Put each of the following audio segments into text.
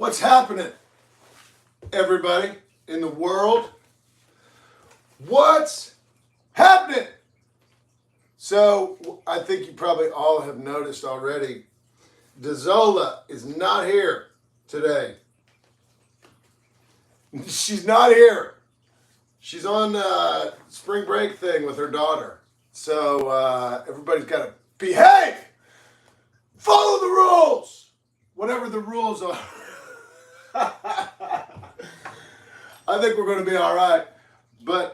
What's happening, everybody in the world? What's happening? So I think you probably all have noticed already, Dazola is not here today. She's not here. She's on spring break thing with her daughter. So everybody's got to behave. Follow the rules. Whatever the rules are. I think we're going to be all right. But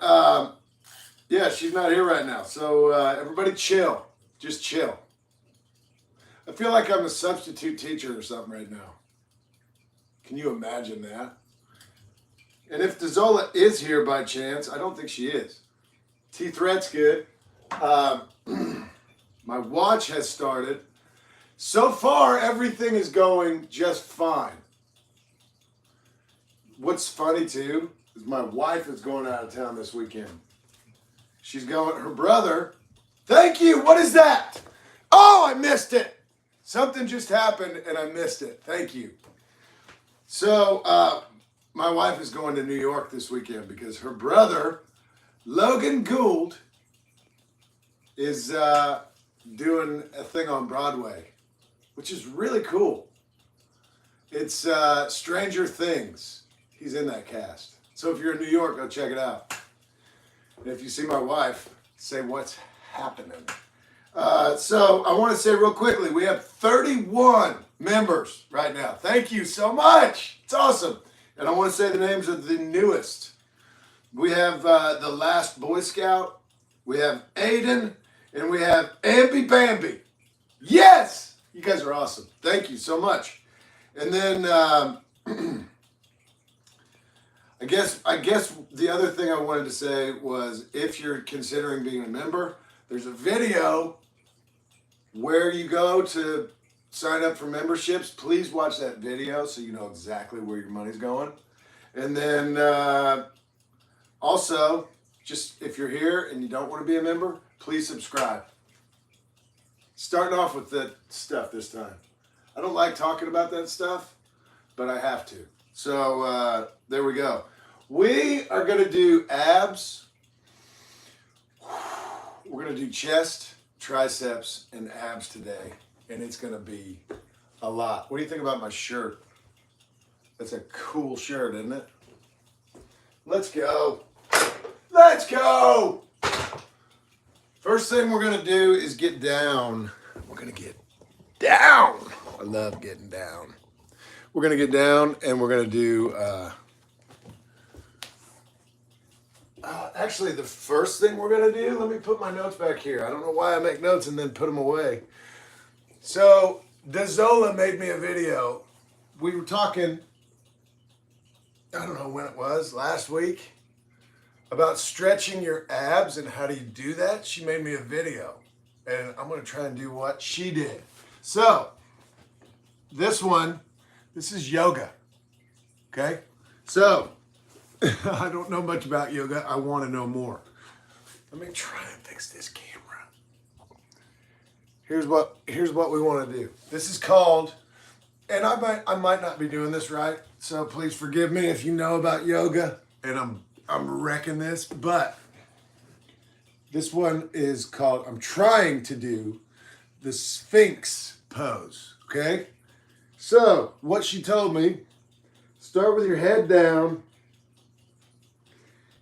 yeah, she's not here right now. So everybody chill. Just chill. I feel like I'm a substitute teacher or something right now. Can you imagine that? And if Dazola is here by chance, I don't think she is. T-Threat's good. My watch has started. So far, everything is going just fine. What's funny, too, is my wife is going out of town this weekend. She's going, her brother, thank you, what is that? Oh, I missed it. Something just happened and I missed it. Thank you. So, my wife is going to New York this weekend because her brother, Logan Gould, is doing a thing on Broadway, which is really cool. It's Stranger Things. He's in that cast. So if you're in New York, go check it out. And if you see my wife, say what's happening. So I want to say real quickly, we have 31 members right now. Thank you so much. It's awesome. And I want to say the names of the newest. We have the Last Boy Scout. We have Aiden. And we have Ambi Bambi. Yes! You guys are awesome. Thank you so much. And then I guess the other thing I wanted to say was if you're considering being a member, there's a video where you go to sign up for memberships. Please watch that video so you know exactly where your money's going. And then also, just if you're here and you don't want to be a member, please subscribe. Starting off with that stuff this time. I don't like talking about that stuff, but I have to. So there we go. We are going to do abs. We're going to do chest, triceps, and abs today. And it's going to be a lot. What do you think about my shirt? That's a cool shirt, isn't it? Let's go. Let's go. First thing we're going to do is get down. We're going to get down. I love getting down. We're going to get down and we're going to do, actually the first thing we're going to do, let me put my notes back here. I don't know why I make notes and then put them away. So Dazola made me a video. We were talking, I don't know when it was, last week, about stretching your abs and how do you do that. She made me a video and I'm going to try and do what she did. So this is yoga. Okay. So I don't know much about yoga. I want to know more. Let me try and fix this camera. Here's what we want to do. This is called, and I might not be doing this right. So please forgive me if you know about yoga and I'm wrecking this, but this one is called, I'm trying to do the Sphinx pose, okay? So, what she told me, start with your head down,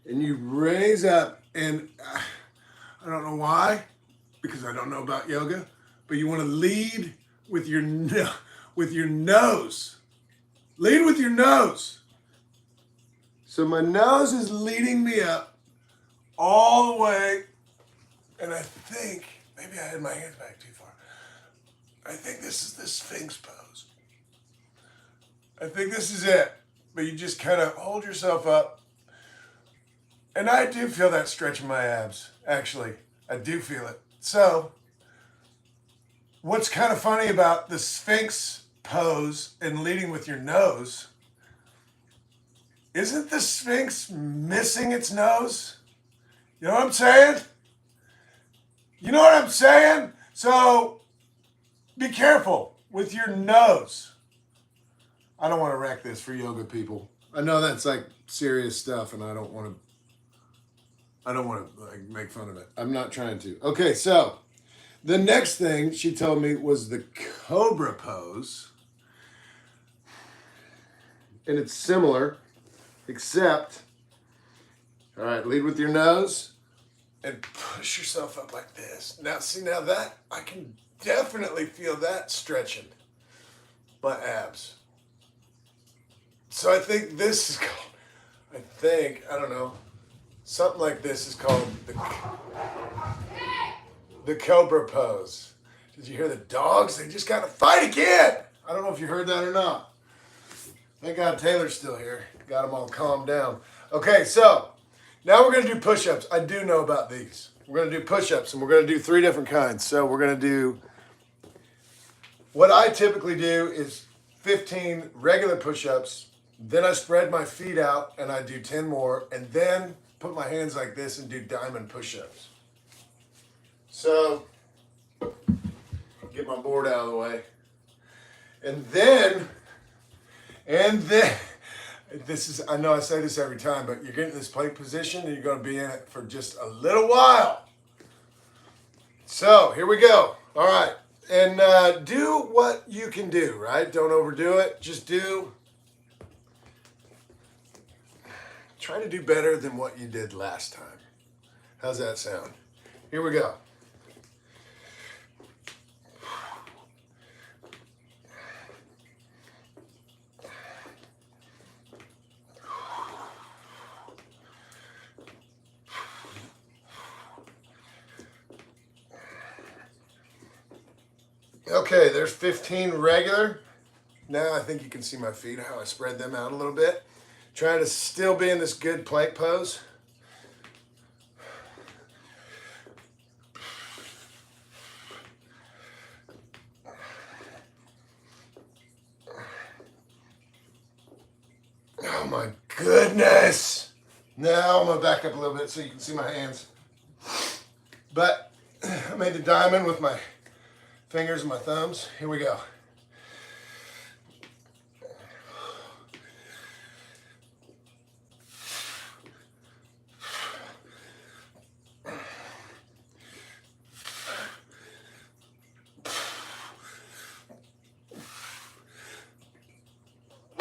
and you raise up, and I don't know why, because I don't know about yoga, but you want to lead with your nose. Lead with your nose. So my nose is leading me up all the way, and I think, maybe I had my hands back too far. I think this is the Sphinx pose. I think this is it. But you just kind of hold yourself up. And I do feel that stretch in my abs, actually. I do feel it. So, what's kind of funny about the Sphinx pose and leading with your nose, isn't the Sphinx missing its nose? You know what I'm saying? You know what I'm saying? So, be careful with your nose. I don't want to wreck this for yoga people. I know that's like serious stuff, and I don't want to like make fun of it. I'm not trying to. Okay, so the next thing she told me was the cobra pose. And it's similar, except, all right, lead with your nose and push yourself up like this. Now, see, now that, I can definitely feel that stretching my abs. So I think this is called, I don't know, something like this is called the cobra pose. Did you hear the dogs? They just got to fight again. I don't know if you heard that or not. Thank God Taylor's still here. Got them all calmed down. Okay, so now we're going to do push-ups. I do know about these. We're going to do push-ups, and we're going to do 3 different kinds. So we're going to do, what I typically do is 15 regular push-ups. Then I spread my feet out, and I do 10 more, and then put my hands like this and do diamond push-ups. So, get my board out of the way. And then, this is, I know I say this every time, but you're getting this plank position and you're going to be in it for just a little while. So, here we go. All right. And do what you can do, right? Don't overdo it. Just try to do better than what you did last time. How's that sound? Here we go. Okay, there's 15 regular. Now I think you can see my feet, how I spread them out a little bit. Trying to still be in this good plank pose. Oh my goodness. Now I'm gonna back up a little bit so you can see my hands. But I made the diamond with my fingers and my thumbs. Here we go.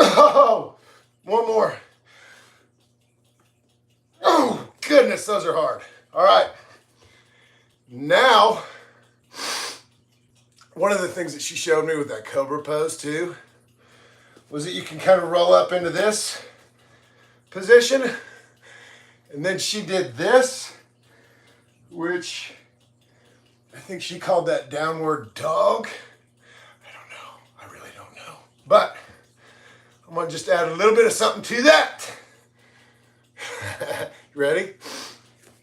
Oh, one more. Oh, goodness, those are hard. All right. Now, one of the things that she showed me with that cobra pose too was that you can kind of roll up into this position. And then she did this, which I think she called that downward dog. I don't know. I really don't know. But I'm going to just add a little bit of something to that. You ready?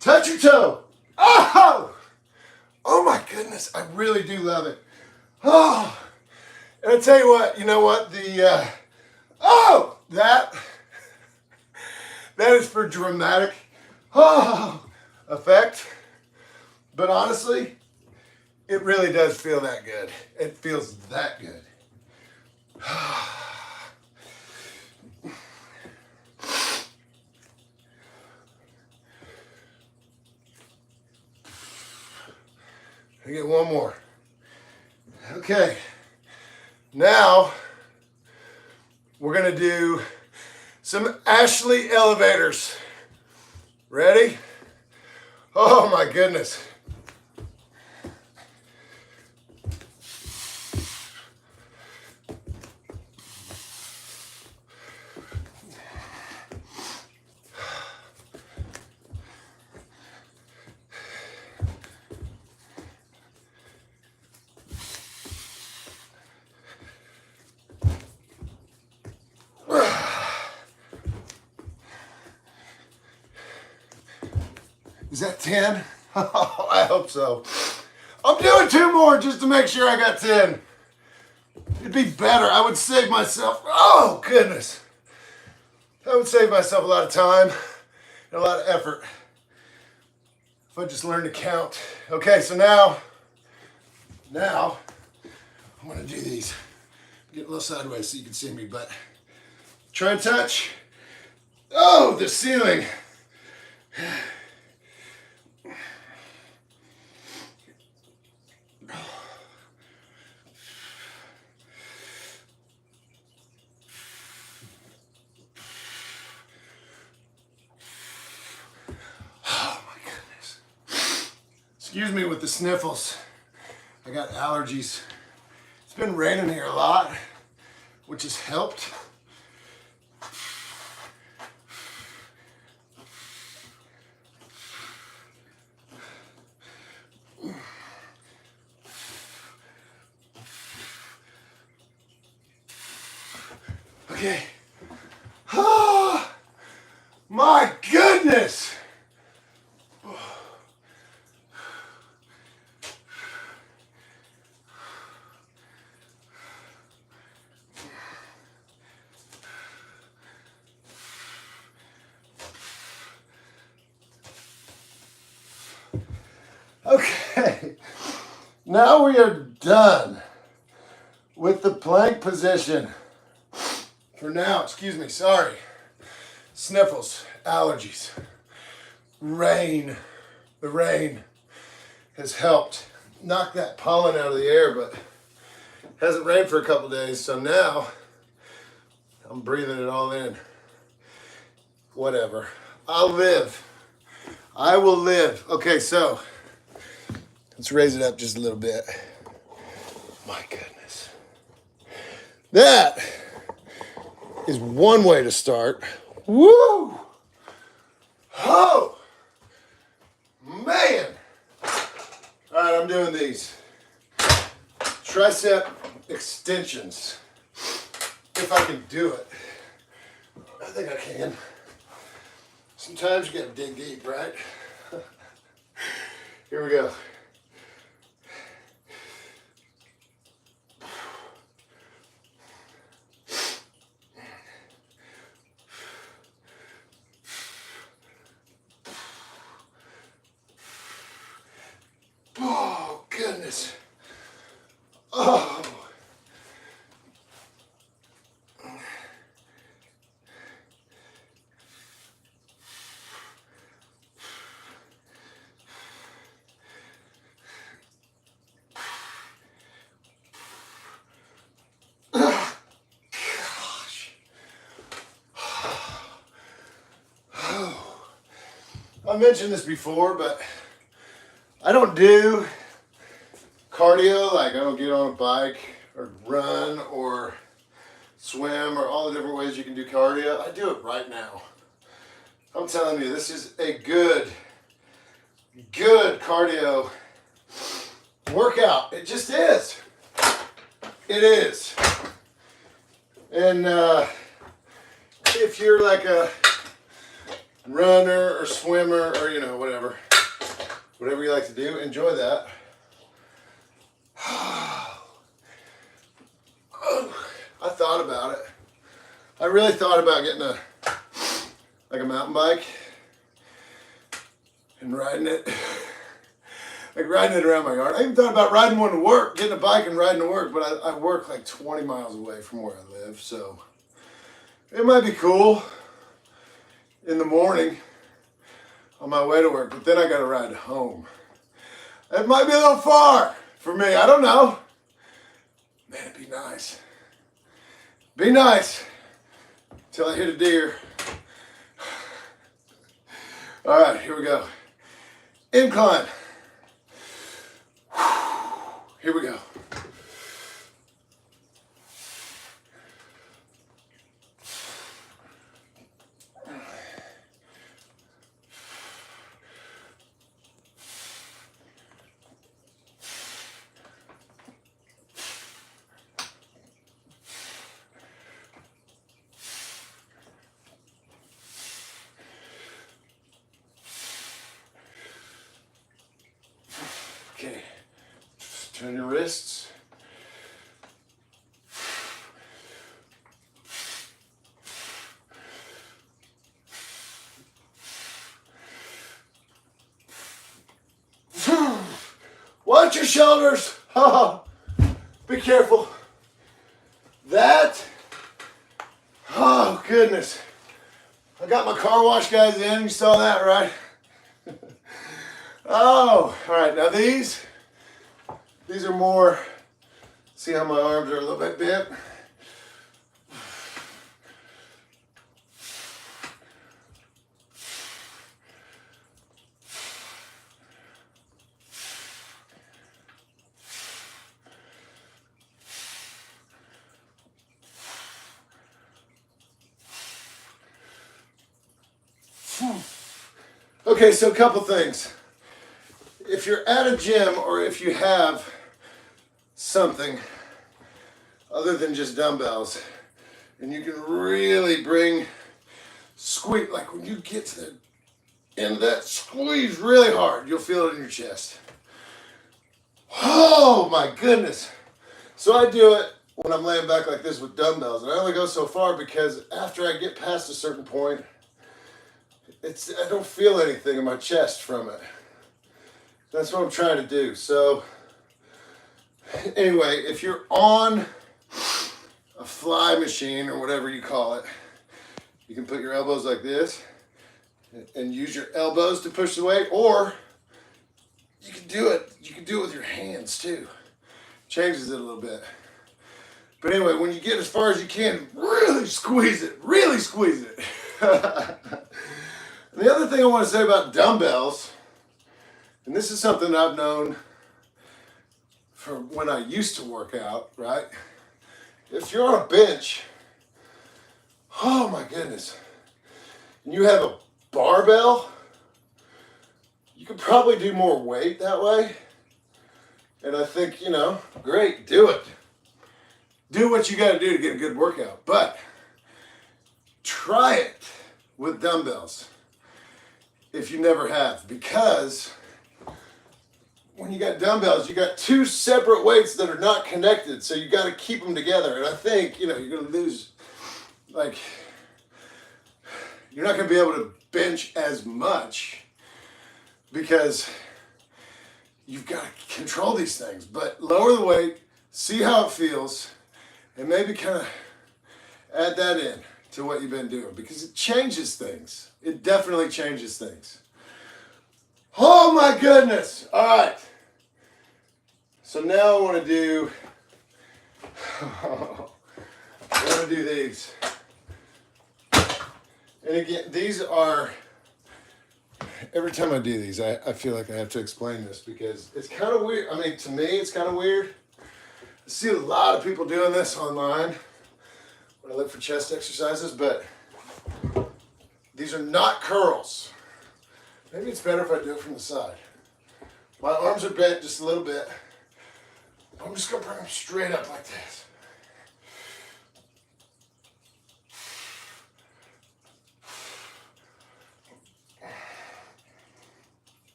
Touch your toe. Oh! Oh my goodness. I really do love it. Oh, and I tell you what, you know what, that is for dramatic, effect, but honestly, it really does feel that good. It feels that good. I get one more. Okay, now we're going to do some Ashley elevators. Ready? Oh my goodness. Is that 10? Oh, I hope so. I'm doing 2 more just to make sure I got 10. It'd be better. I would save myself, oh goodness. I would save myself a lot of time and a lot of effort if I just learned to count. Okay, so now I'm gonna do these. Get a little sideways so you can see me, but Try and touch. Oh, the ceiling. Excuse me with the sniffles. I got allergies. It's been raining here a lot, which has helped. Okay. Oh, my goodness. Okay, now we are done with the plank position. For now, excuse me, sorry. Sniffles, allergies, rain. The rain has helped knock that pollen out of the air, but it hasn't rained for a couple days, so now I'm breathing it all in. Whatever. I'll live. I will live. Okay, so let's raise it up just a little bit. My goodness. That is one way to start. Woo! Oh! Man! All right, I'm doing these tricep extensions. If I can do it. I think I can. Sometimes you gotta dig deep, right? Here we go. Oh, goodness. Oh. I mentioned this before, but I don't do cardio, like I don't get on a bike or run or swim or all the different ways you can do cardio. I do it right now. I'm telling you, this is a good cardio workout. It just is. It is. And if you're like a runner or swimmer or, you know, whatever you like to do, enjoy that. I thought about it. I really thought about getting a mountain bike and riding it. Like riding it around my yard. I even thought about riding one to work, getting a bike and riding to work, but I work like 20 miles away from where I live, so it might be cool in the morning on my way to work, but then I gotta ride home. It might be a little far for me, I don't know. Man, it'd be nice. Be nice till I hit a deer. All right, here we go. Incline. Here we go. Okay, just turn your wrists. Watch your shoulders. Be careful. That Oh, goodness. I got my car wash guys in. You saw that, right? Oh, all right. Now these are more, see how my arms are a little bit bent? Okay, so a couple things. If you're at a gym or if you have something other than just dumbbells and you can really squeeze, like when you get to the end of that, squeeze really hard, you'll feel it in your chest. Oh my goodness. So I do it when I'm laying back like this with dumbbells, and I only go so far because after I get past a certain point, I don't feel anything in my chest from it. That's what I'm trying to do. So anyway, if you're on a fly machine or whatever you call it, you can put your elbows like this and use your elbows to push the weight, or you can do it with your hands too. Changes it a little bit. But anyway, when you get as far as you can, really squeeze it, really squeeze it. The other thing I want to say about dumbbells, and this is something that I've known from when I used to work out, right? If you're on a bench, oh my goodness, and you have a barbell, you could probably do more weight that way. And I think, great, do it. Do what you got to do to get a good workout. But try it with dumbbells if you never have, because when you got dumbbells, you got two separate weights that are not connected, so you got to keep them together. And I think, you're going to lose, you're not going to be able to bench as much because you've got to control these things. But lower the weight, see how it feels, and maybe kind of add that in to what you've been doing, because it changes things. It definitely changes things. Oh my goodness. All right. So now I want to do these. And again, these are, every time I do these, I feel like I have to explain this because it's kind of weird. I mean, to me, it's kind of weird. I see a lot of people doing this online when I look for chest exercises, but these are not curls. Maybe it's better if I do it from the side. My arms are bent just a little bit. I'm just going to bring them straight up like this.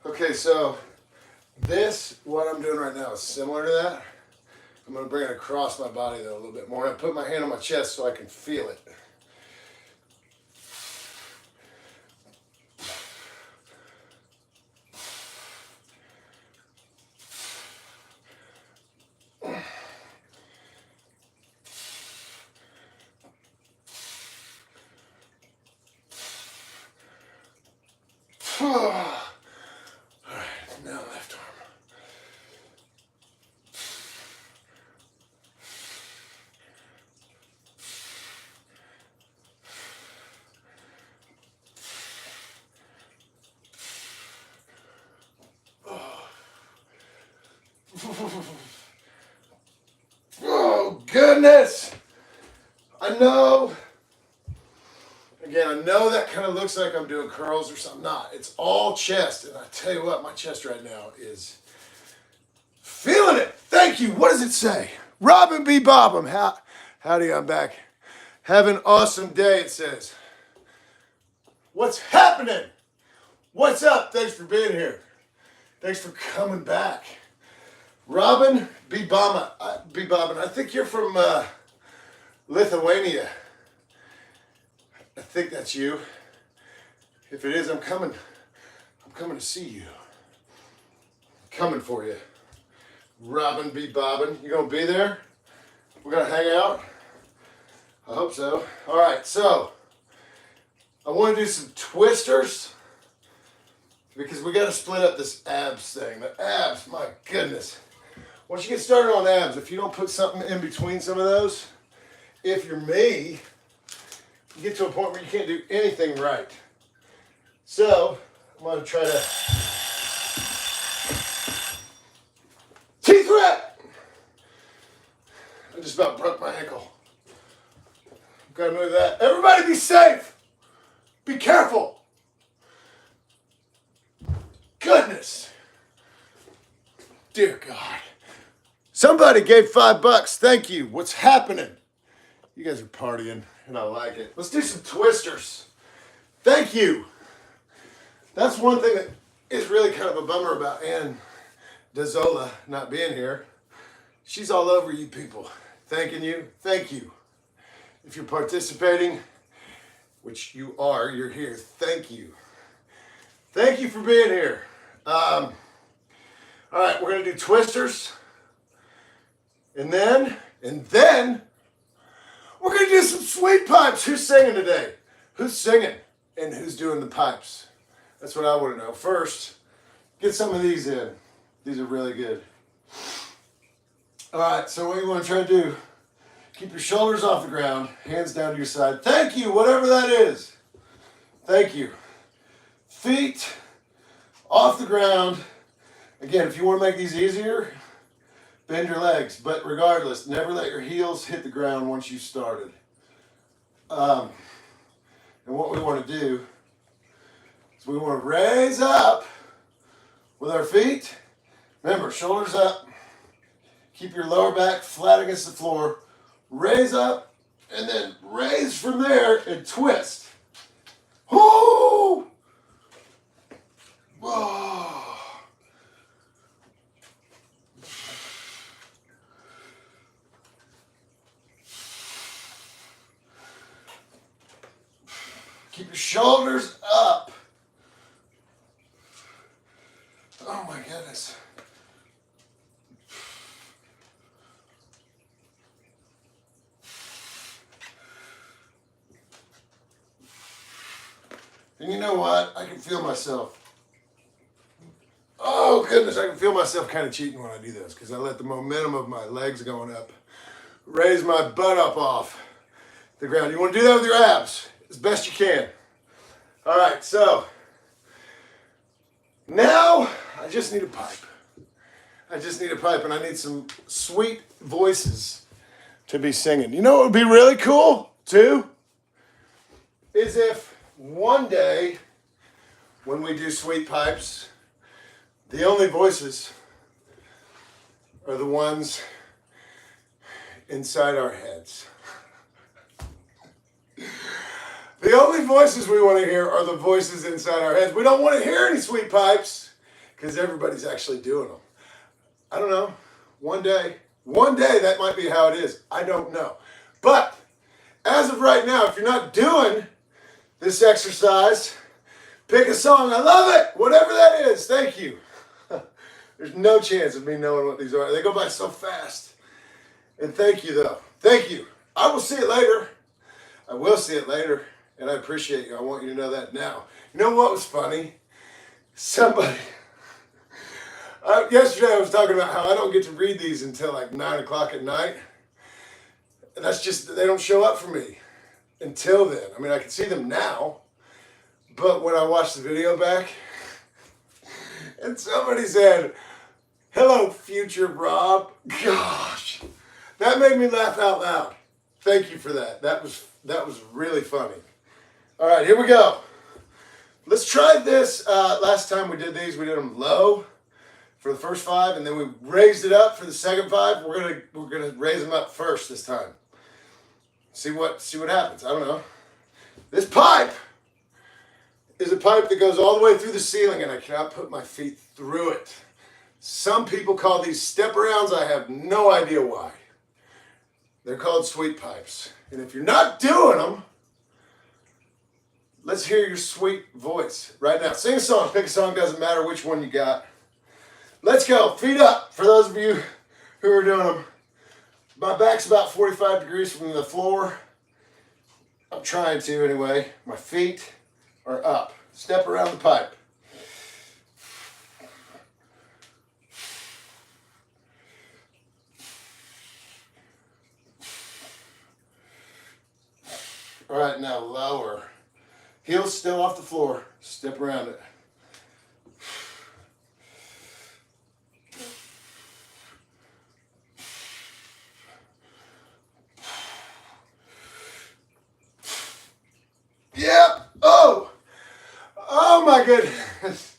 Okay, so what I'm doing right now is similar to that. I'm going to bring it across my body though a little bit more. I put my hand on my chest so I can feel it. Oh, goodness. I know. Again, I know that kind of looks like I'm doing curls or something. Not. It's all chest. And I tell you what, my chest right now is feeling it. Thank you. What does it say? Robin B. Bobbum. Howdy, I'm back. Have an awesome day, it says. What's happening? What's up? Thanks for being here. Thanks for coming back. Robin B. Bobbum. I think you're from Lithuania. I think that's you. If it is, I'm coming. I'm coming to see you. I'm coming for you. Robin B. Bobbin. You gonna be there? We're gonna hang out? I hope so. All right, so I want to do some twisters because we got to split up this abs thing. The abs, my goodness. Once you get started on abs, if you don't put something in between some of those, if you're me, you get to a point where you can't do anything right. So I'm going to try to T-threat. I just about broke my ankle. Gotta move that. Everybody be safe. Be careful. Goodness. Dear God. Somebody gave $5. Thank you. What's happening? You guys are partying and I like it. Let's do some twisters. Thank you. That's one thing that is really kind of a bummer about Ann Dazola not being here. She's all over you people. Thanking you. Thank you. If you're participating, which you are, you're here. Thank you. Thank you for being here. All right, we're going to do twisters. And then we're going to do some sweet pipes. Who's singing today? Who's singing? And who's doing the pipes? That's what I want to know. First, get some of these in. These are really good. All right, so what you want to try to do, keep your shoulders off the ground, hands down to your side. Thank you, whatever that is. Thank you. Feet off the ground. Again, if you want to make these easier, bend your legs. But regardless, never let your heels hit the ground once you started. And what we want to do is we want to raise up with our feet. Remember, shoulders up. Keep your lower back flat against the floor. Raise up, and then raise from there and twist. Whoo! Whoa! Keep your shoulders up. Oh my goodness. And you know what? I can feel myself. Oh goodness, I can feel myself kind of cheating when I do this because I let the momentum of my legs going up raise my butt up off the ground. You want to do that with your abs as best you can. All right, so now I just need a pipe. I just need a pipe and I need some sweet voices to be singing. You know what would be really cool too? Is if one day, when we do sweet pipes, the only voices are the ones inside our heads. The only voices we want to hear are the voices inside our heads. We don't want to hear any sweet pipes because everybody's actually doing them. I don't know. One day that might be how it is. I don't know. But as of right now, if you're not doing this exercise, pick a song. I love it. Whatever that is. Thank you. There's no chance of me knowing what these are. They go by so fast. And thank you, though. Thank you. I will see it later. I will see it later. And I appreciate you. I want you to know that now. You know what was funny? Somebody... yesterday I was talking about how I don't get to read these until like 9 o'clock at night. And that's just... they don't show up for me until then. I mean, I can see them now. But when I watch the video back... and somebody said, "Hello, future Rob." Gosh, that made me laugh out loud. Thank you for that. That was really funny. All right, here we go. Let's try this. Last time we did these, we did them low for the first 5, and then we raised it up for the second 5. We're gonna raise them up first this time. See what happens. I don't know. This pipe is a pipe that goes all the way through the ceiling, and I cannot put my feet through it. Some people call these step-arounds. I have no idea why. They're called sweet pipes. And if you're not doing them, Let's hear your sweet voice right now. Sing a song. Pick a song. Doesn't matter which one you got. Let's go. Feet up for those of you who are doing them. My back's about 45 degrees from the floor. I'm trying to anyway. My feet are up. Step around the pipe. All right, now lower. Heels still off the floor. Step around it. Yep. Oh. Oh my goodness.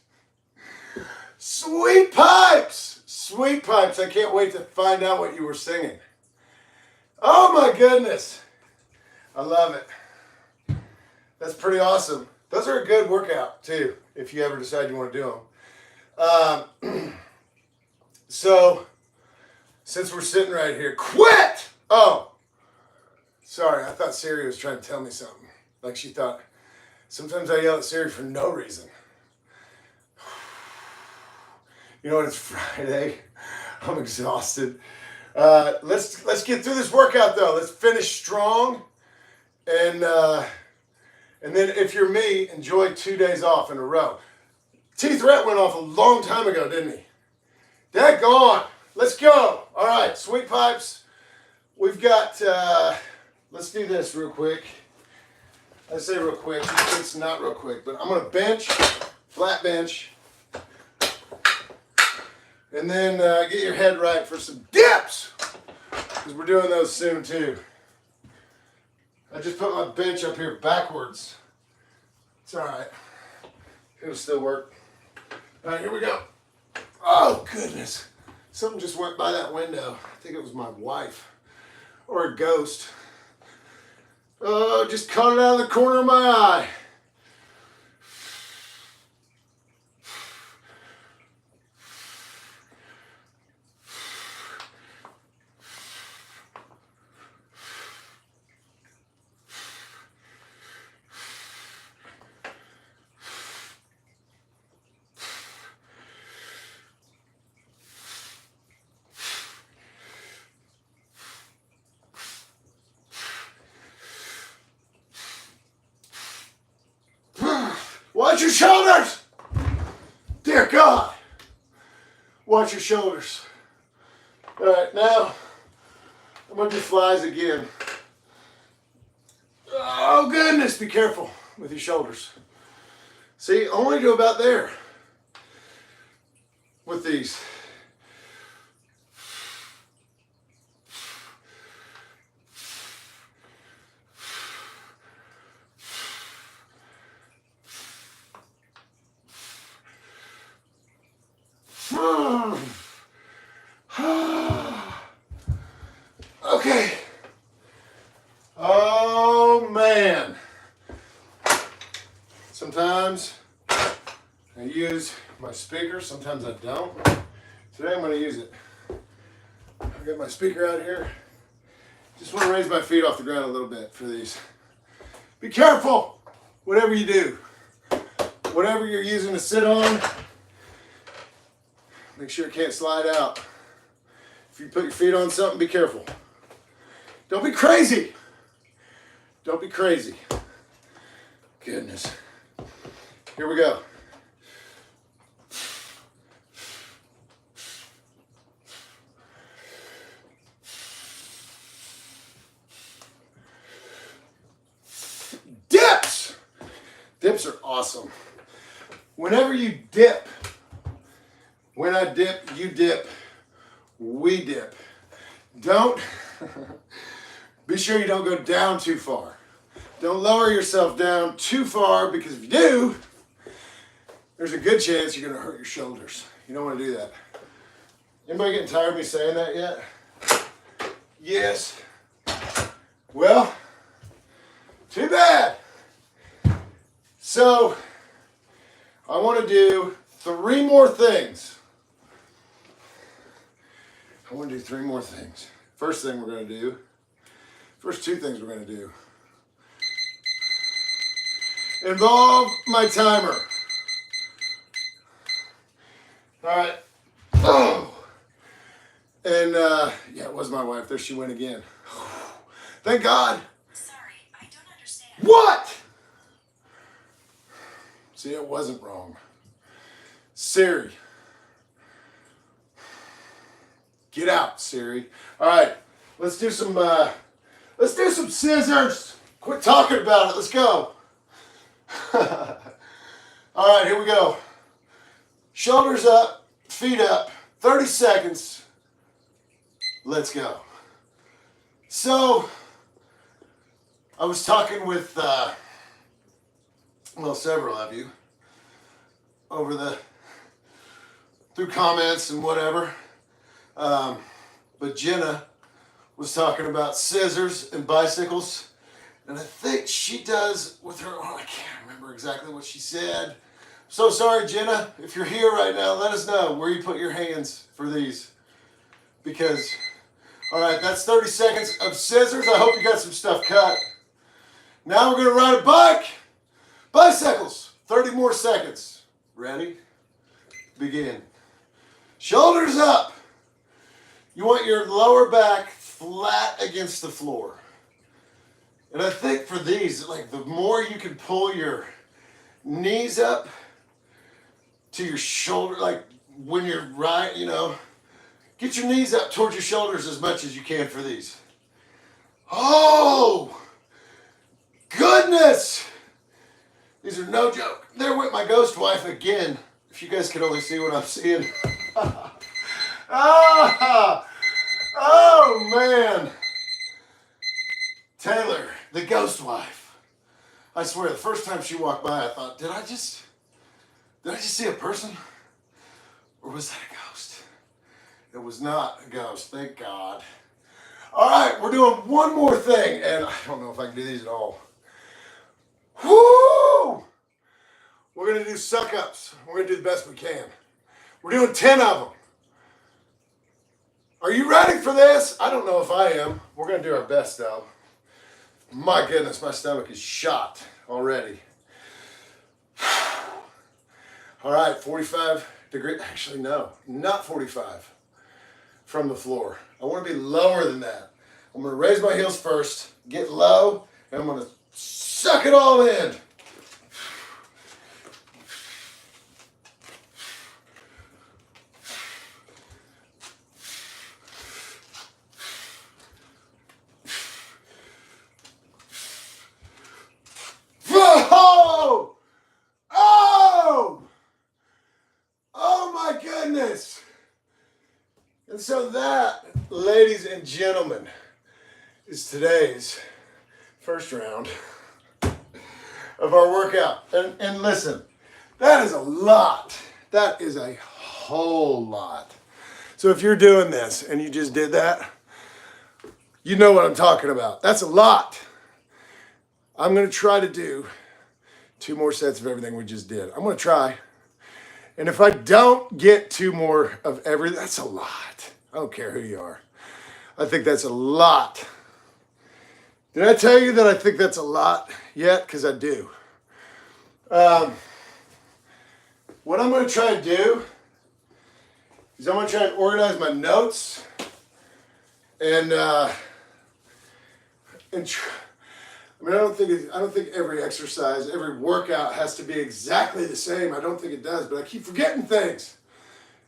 Sweet pipes. Sweet pipes. I can't wait to find out what you were singing. Oh my goodness. I love it. That's pretty awesome. Those are a good workout too, if you ever decide you want to do them. So, since we're sitting right here, quit! Oh, sorry, I thought Siri was trying to tell me something. Like she thought, sometimes I yell at Siri for no reason. You know what, it's Friday. I'm exhausted. Let's get through this workout though. Let's finish strong. And then if you're me, enjoy 2 days off in a row. T-Threat went off a long time ago, didn't he? Daggone. Let's go. All right, sweet pipes. We've got, let's do this real quick. I say real quick, it's not real quick, but I'm going to bench, flat bench. And then get your head right for some dips, because we're doing those soon too. I just put my bench up here backwards. It's all right. It'll still work. All right, here we go. Oh, goodness. Something just went by that window. I think it was my wife or a ghost. Oh, just caught it out of the corner of my eye. Watch your shoulders! Dear God! Watch your shoulders. All right, now I'm going to do flies again. Oh, goodness, be careful with your shoulders. See, only do about there with these. Okay. Oh man. Sometimes I use my speaker, sometimes I don't. Today I'm going to use it. I got my speaker out here. Just want to raise my feet off the ground a little bit for these. Be careful, whatever you do. Whatever you're using to sit on, make sure it can't slide out. If you put your feet on something, be careful. Don't be crazy. Don't be crazy. Goodness. Here we go. Dips! Dips are awesome. Whenever you dip, when I dip, you dip, we dip. Don't, be sure you don't go down too far. Don't lower yourself down too far, because if you do, there's a good chance you're going to hurt your shoulders. You don't want to do that. Anybody getting tired of me saying that yet? Yes. Well, too bad. So, I want to do 3 more things. I want to do 3 more things. First 2 things we're going to do. Involve my timer. All right. Oh. And yeah, it was my wife. There she went again. Thank God. Sorry, I don't understand. What? See, it wasn't wrong. Siri. Get out, Siri. All right, let's do some scissors. Quit talking about it. Let's go. All right, here we go. Shoulders up, feet up, 30 seconds. Let's go. So, I was talking with, several of you through comments and whatever. But Jenna was talking about scissors and bicycles. And I think she does with her, I can't remember exactly what she said. So sorry, Jenna, if you're here right now, let us know where you put your hands for these. Because, all right, that's 30 seconds of scissors. I hope you got some stuff cut. Now we're going to ride a bike. Bicycles, 30 more seconds. Ready? Begin. Shoulders up. You want your lower back flat against the floor. And I think for these, like the more you can pull your knees up to your shoulder, like when you're right, get your knees up towards your shoulders as much as you can for these. Oh, goodness. These are no joke. There went my ghost wife again. If you guys could only see what I'm seeing. Oh, man. Taylor, the ghost wife. I swear, the first time she walked by, I thought, did I just see a person? Or was that a ghost? It was not a ghost, thank God. All right, we're doing one more thing, and I don't know if I can do these at all. Woo! We're going to do suck-ups. We're going to do the best we can. We're doing 10 of them. Are you ready for this? I don't know if I am. We're going to do our best, though. My goodness, my stomach is shot already. All right, 45 degrees. Actually, no, not 45 from the floor. I want to be lower than that. I'm going to raise my heels first, get low, and I'm going to suck it all in. And so that, ladies and gentlemen, is today's first round of our workout. And listen, that is a lot. That is a whole lot. So if you're doing this and you just did that, you know what I'm talking about. That's a lot. I'm going to try to do 2 more sets of everything we just did. I'm going to try. And if I don't get 2 more of everything, that's a lot. I don't care who you are. I think that's a lot. Did I tell you that I think that's a lot yet? Because I do. What I'm going to try to do is I'm going to try and organize my notes and I don't think every exercise, every workout has to be exactly the same. I don't think it does, but I keep forgetting things.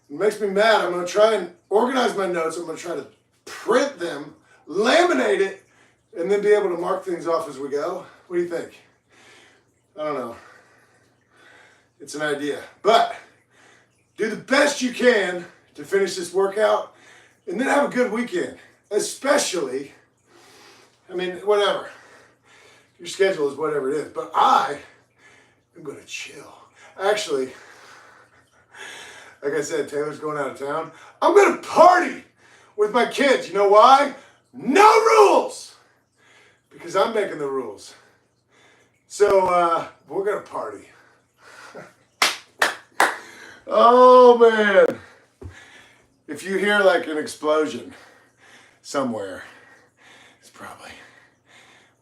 It makes me mad. I'm going to try and organize my notes. I'm going to try to print them, laminate it, and then be able to mark things off as we go. What do you think? I don't know. It's an idea. But do the best you can to finish this workout and then have a good weekend. Especially, whatever. Your schedule is whatever it is. But I am going to chill. Actually, like I said, Taylor's going out of town. I'm going to party with my kids. You know why? No rules! Because I'm making the rules. So, we're going to party. Oh, man. If you hear like an explosion somewhere, it's probably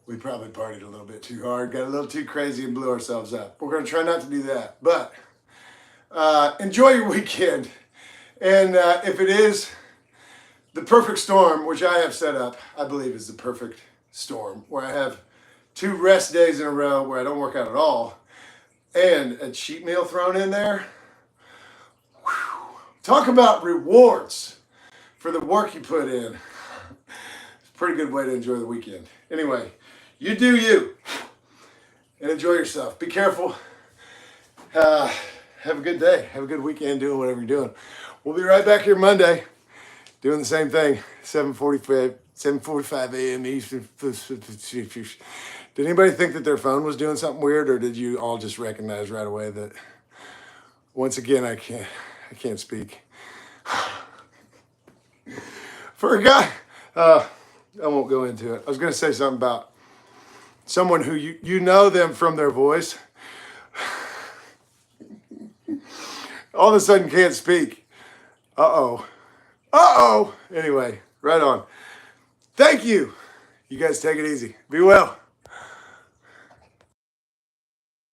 we probably partied a little bit too hard, got a little too crazy and blew ourselves up. We're going to try not to do that. But enjoy your weekend. And if it is the perfect storm, which I have set up, I believe is the perfect storm, where I have 2 rest days in a row where I don't work out at all, and a cheat meal thrown in there. Whew. Talk about rewards for the work you put in. It's a pretty good way to enjoy the weekend. Anyway, you do you, and enjoy yourself. Be careful. Have a good day. Have a good weekend doing whatever you're doing. We'll be right back here Monday doing the same thing, 7:45 a.m. Eastern. Did anybody think that their phone was doing something weird, or did you all just recognize right away that, once again, I can't speak? For a guy, I won't go into it. I was going to say something about someone who you know them from their voice. All of a sudden can't speak. Uh-oh. Uh-oh. Anyway, right on. Thank you. You guys take it easy. Be well.